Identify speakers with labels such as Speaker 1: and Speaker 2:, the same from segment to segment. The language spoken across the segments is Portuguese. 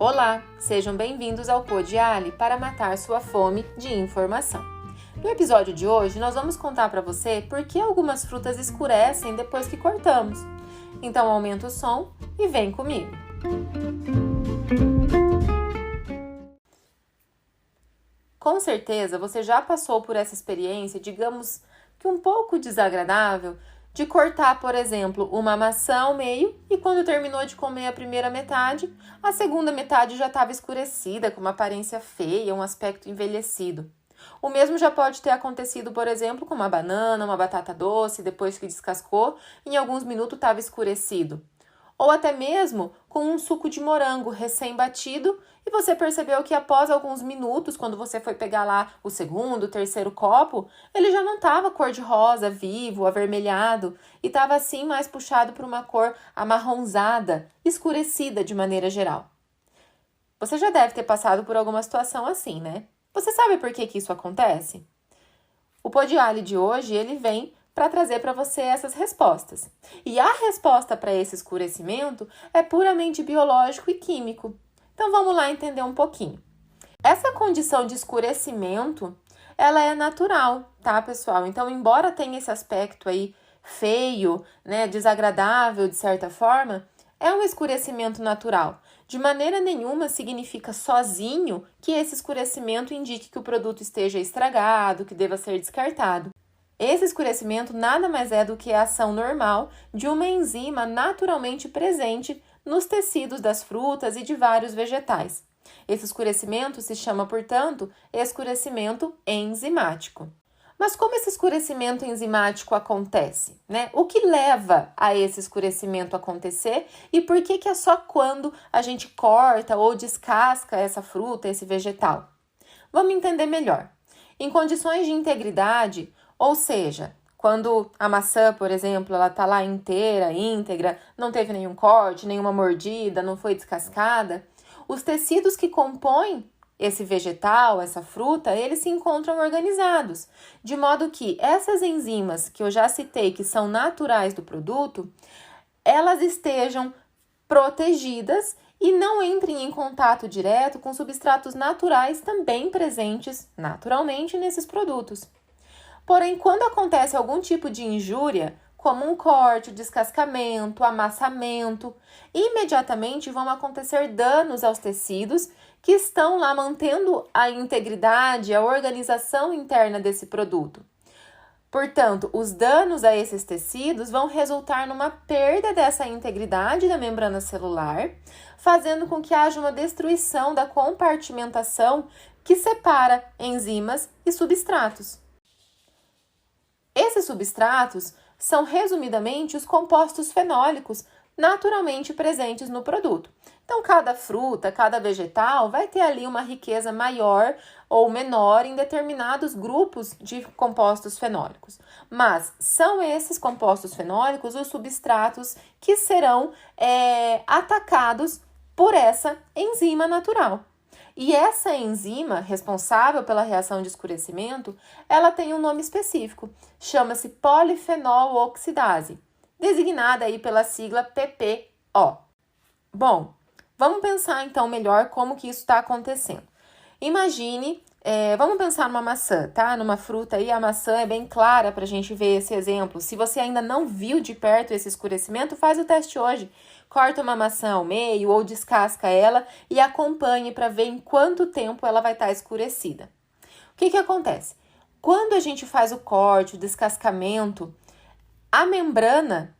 Speaker 1: Olá, sejam bem-vindos ao Podiali para matar sua fome de informação. No episódio de hoje, nós vamos contar para você por que algumas frutas escurecem depois que cortamos. Então aumenta o som e vem comigo. Com certeza você já passou por essa experiência, digamos que um pouco desagradável, de cortar, por exemplo, uma maçã ao meio e quando terminou de comer a primeira metade, a segunda metade já estava escurecida, com uma aparência feia, um aspecto envelhecido. O mesmo já pode ter acontecido, por exemplo, com uma banana, uma batata doce, depois que descascou, em alguns minutos estava escurecido. Ou até mesmo com um suco de morango recém-batido e você percebeu que após alguns minutos, quando você foi pegar lá o segundo, o terceiro copo, ele já não estava cor-de-rosa, vivo, avermelhado e estava assim mais puxado para uma cor amarronzada, escurecida de maneira geral. Você já deve ter passado por alguma situação assim, né? Você sabe por que isso acontece? O Podiali de hoje, ele vem para trazer para você essas respostas. E a resposta para esse escurecimento é puramente biológico e químico. Então vamos lá entender um pouquinho. Essa condição de escurecimento, ela é natural, tá, pessoal? Então, embora tenha esse aspecto aí feio, né, desagradável de certa forma, é um escurecimento natural. De maneira nenhuma significa sozinho que esse escurecimento indique que o produto esteja estragado, que deva ser descartado. Esse escurecimento nada mais é do que a ação normal de uma enzima naturalmente presente nos tecidos das frutas e de vários vegetais. Esse escurecimento se chama, portanto, escurecimento enzimático. Mas como esse escurecimento enzimático acontece, né? O que leva a esse escurecimento acontecer e por que é só quando a gente corta ou descasca essa fruta, esse vegetal? Vamos entender melhor. Em condições de integridade, ou seja, quando a maçã, por exemplo, ela está lá inteira, íntegra, não teve nenhum corte, nenhuma mordida, não foi descascada, os tecidos que compõem esse vegetal, essa fruta, eles se encontram organizados, de modo que essas enzimas que eu já citei, que são naturais do produto, elas estejam protegidas e não entrem em contato direto com substratos naturais também presentes naturalmente nesses produtos. Porém, quando acontece algum tipo de injúria, como um corte, descascamento, amassamento, imediatamente vão acontecer danos aos tecidos que estão lá mantendo a integridade, a organização interna desse produto. Portanto, os danos a esses tecidos vão resultar numa perda dessa integridade da membrana celular, fazendo com que haja uma destruição da compartimentação que separa enzimas e substratos. Esses substratos são, resumidamente, os compostos fenólicos naturalmente presentes no produto. Então, cada fruta, cada vegetal vai ter ali uma riqueza maior ou menor em determinados grupos de compostos fenólicos. Mas são esses compostos fenólicos os substratos que serão atacados por essa enzima natural. E essa enzima responsável pela reação de escurecimento, ela tem um nome específico, chama-se polifenol oxidase, designada aí pela sigla PPO. Bom, vamos pensar então melhor como que isso está acontecendo. Imagine, vamos pensar numa maçã, tá? Numa fruta aí, a maçã é bem clara para a gente ver esse exemplo. Se você ainda não viu de perto esse escurecimento, faz o teste hoje. Corta uma maçã ao meio ou descasca ela e acompanhe para ver em quanto tempo ela vai estar escurecida. O que acontece? Quando a gente faz o corte, o descascamento, a membrana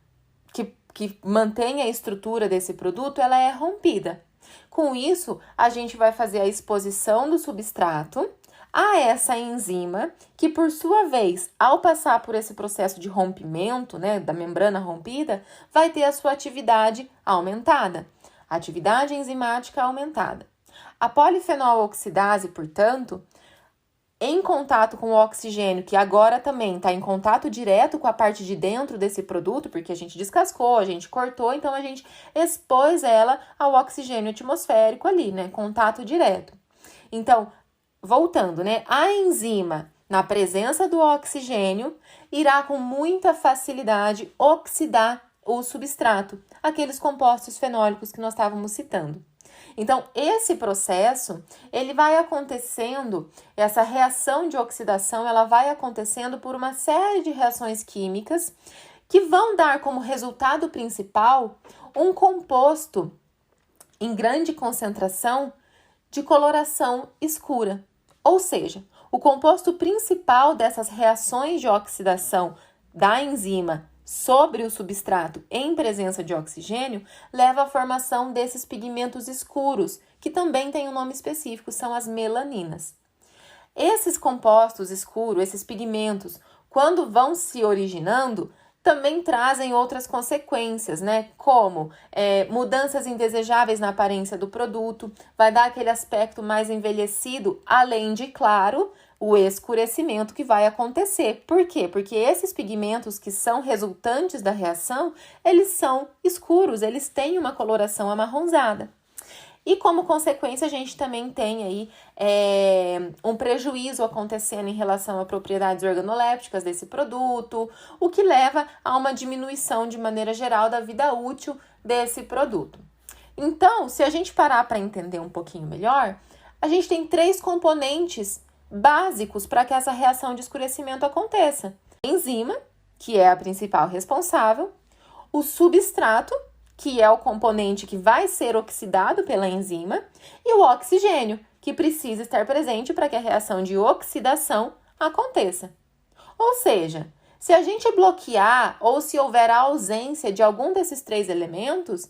Speaker 1: que mantém a estrutura desse produto, ela é rompida. Com isso, a gente vai fazer a exposição do substrato a essa enzima, que por sua vez, ao passar por esse processo de rompimento, né, da membrana rompida, vai ter a sua atividade aumentada, atividade enzimática aumentada. A polifenol oxidase, portanto, em contato com o oxigênio, que agora também está em contato direto com a parte de dentro desse produto, porque a gente descascou, a gente cortou, então a gente expôs ela ao oxigênio atmosférico ali, né, contato direto. Então, voltando, né? A enzima, na presença do oxigênio, irá com muita facilidade oxidar o substrato, aqueles compostos fenólicos que nós estávamos citando. Então, esse processo, ele vai acontecendo, essa reação de oxidação, ela vai acontecendo por uma série de reações químicas que vão dar como resultado principal um composto em grande concentração de coloração escura. Ou seja, o composto principal dessas reações de oxidação da enzima sobre o substrato em presença de oxigênio leva à formação desses pigmentos escuros, que também têm um nome específico, são as melaninas. Esses compostos escuros, esses pigmentos, quando vão se originando, também trazem outras consequências, né? Como mudanças indesejáveis na aparência do produto, vai dar aquele aspecto mais envelhecido, além de, claro, o escurecimento que vai acontecer. Por quê? Porque esses pigmentos que são resultantes da reação, eles são escuros, eles têm uma coloração amarronzada. E como consequência, a gente também tem aí um prejuízo acontecendo em relação a propriedades organolépticas desse produto, o que leva a uma diminuição de maneira geral da vida útil desse produto. Então, se a gente parar para entender um pouquinho melhor, a gente tem 3 componentes básicos para que essa reação de escurecimento aconteça. A enzima, que é a principal responsável, o substrato, que é o componente que vai ser oxidado pela enzima, e o oxigênio, que precisa estar presente para que a reação de oxidação aconteça. Ou seja, se a gente bloquear ou se houver a ausência de algum desses 3 elementos,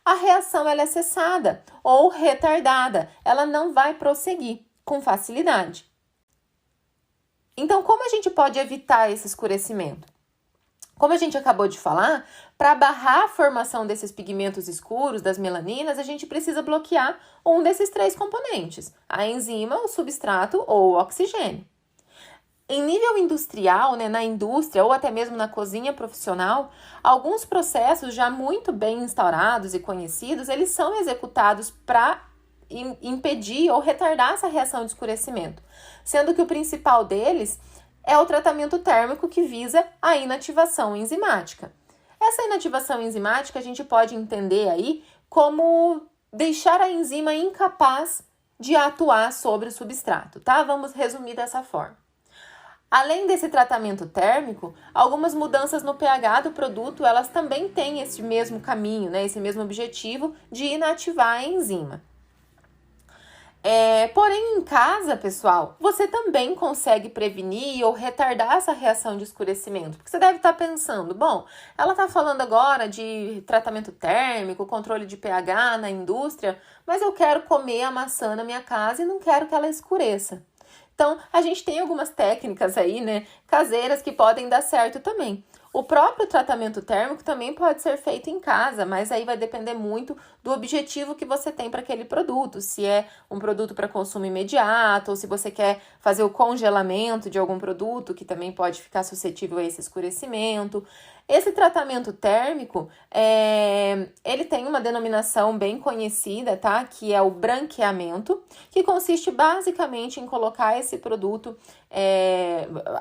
Speaker 1: a reação ela é cessada ou retardada, ela não vai prosseguir com facilidade. Então, como a gente pode evitar esse escurecimento? Como a gente acabou de falar, para barrar a formação desses pigmentos escuros, das melaninas, a gente precisa bloquear um desses 3 componentes, a enzima, o substrato ou o oxigênio. Em nível industrial, né, na indústria ou até mesmo na cozinha profissional, alguns processos já muito bem instaurados e conhecidos, eles são executados para impedir ou retardar essa reação de escurecimento, sendo que o principal deles é o tratamento térmico que visa a inativação enzimática. Essa inativação enzimática a gente pode entender aí como deixar a enzima incapaz de atuar sobre o substrato, tá? Vamos resumir dessa forma. Além desse tratamento térmico, algumas mudanças no pH do produto, elas também têm esse mesmo caminho, né? Esse mesmo objetivo de inativar a enzima. Porém, em casa, pessoal, você também consegue prevenir ou retardar essa reação de escurecimento. Porque você deve estar pensando, bom, ela está falando agora de tratamento térmico, controle de pH na indústria, mas eu quero comer a maçã na minha casa e não quero que ela escureça. Então, a gente tem algumas técnicas aí, né, caseiras que podem dar certo também. O próprio tratamento térmico também pode ser feito em casa, mas aí vai depender muito do objetivo que você tem para aquele produto. Se é um produto para consumo imediato, ou se você quer fazer o congelamento de algum produto, que também pode ficar suscetível a esse escurecimento. Esse tratamento térmico, ele tem uma denominação bem conhecida, tá? Que é o branqueamento, que consiste basicamente em colocar esse produto,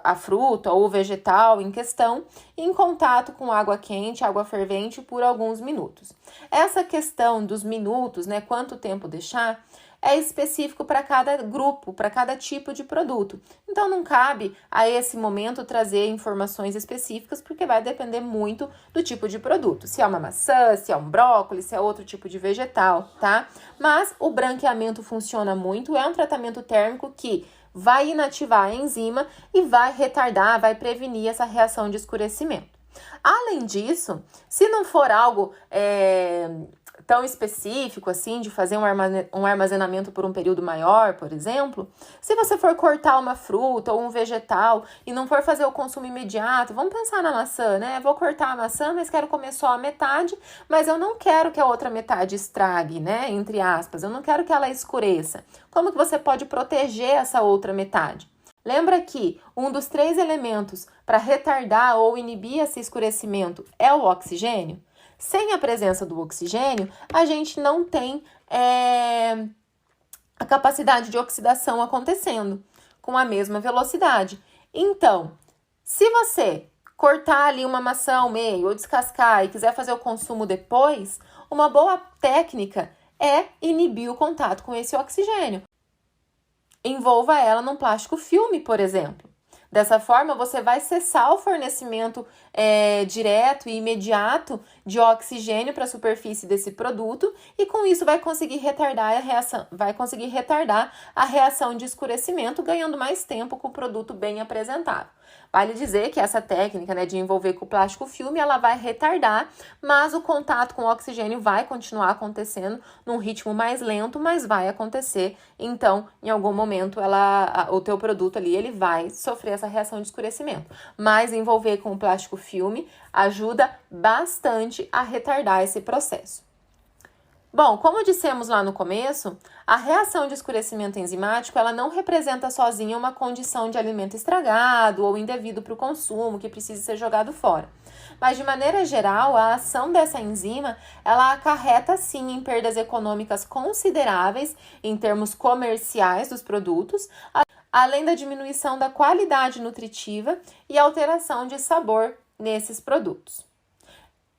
Speaker 1: a fruta ou o vegetal em questão, em contato com água quente, água fervente por alguns minutos. Essa questão dos minutos, né? Quanto tempo deixar, é específico para cada grupo, para cada tipo de produto. Então, não cabe a esse momento trazer informações específicas, porque vai depender muito do tipo de produto. Se é uma maçã, se é um brócolis, se é outro tipo de vegetal, tá? Mas o branqueamento funciona muito, é um tratamento térmico que vai inativar a enzima e vai retardar, vai prevenir essa reação de escurecimento. Além disso, se não for algo tão específico assim, de fazer um armazenamento por um período maior, por exemplo, se você for cortar uma fruta ou um vegetal e não for fazer o consumo imediato, vamos pensar na maçã, né? Vou cortar a maçã, mas quero comer só a metade, mas eu não quero que a outra metade estrague, né? Entre aspas, eu não quero que ela escureça. Como que você pode proteger essa outra metade? Lembra que um dos 3 elementos para retardar ou inibir esse escurecimento é o oxigênio? Sem a presença do oxigênio, a gente não tem a capacidade de oxidação acontecendo com a mesma velocidade. Então, se você cortar ali uma maçã ao meio ou descascar e quiser fazer o consumo depois, uma boa técnica é inibir o contato com esse oxigênio. Envolva ela num plástico filme, por exemplo. Dessa forma, você vai cessar o fornecimento direto e imediato de oxigênio para a superfície desse produto e com isso vai conseguir retardar a reação de escurecimento, ganhando mais tempo com o produto bem apresentável. Vale dizer que essa técnica, de envolver com o plástico filme, ela vai retardar, mas o contato com o oxigênio vai continuar acontecendo num ritmo mais lento, mas vai acontecer. Então, em algum momento, o teu produto ali, ele vai sofrer essa reação de escurecimento. Mas envolver com o plástico filme ajuda bastante a retardar esse processo. Bom, como dissemos lá no começo, a reação de escurecimento enzimático ela não representa sozinha uma condição de alimento estragado ou indevido para o consumo que precisa ser jogado fora. Mas, de maneira geral, a ação dessa enzima ela acarreta, sim, em perdas econômicas consideráveis em termos comerciais dos produtos, além da diminuição da qualidade nutritiva e alteração de sabor nesses produtos.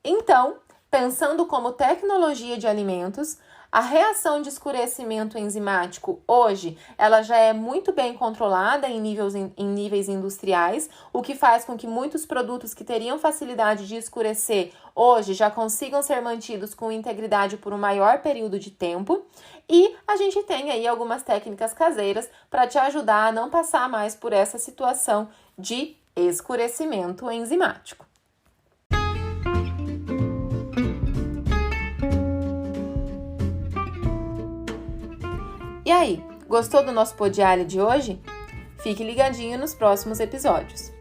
Speaker 1: Então, pensando como tecnologia de alimentos, a reação de escurecimento enzimático hoje, ela já é muito bem controlada em níveis industriais, o que faz com que muitos produtos que teriam facilidade de escurecer hoje já consigam ser mantidos com integridade por um maior período de tempo. E a gente tem aí algumas técnicas caseiras para te ajudar a não passar mais por essa situação de escurecimento enzimático. E aí, gostou do nosso Podiália de hoje? Fique ligadinho nos próximos episódios.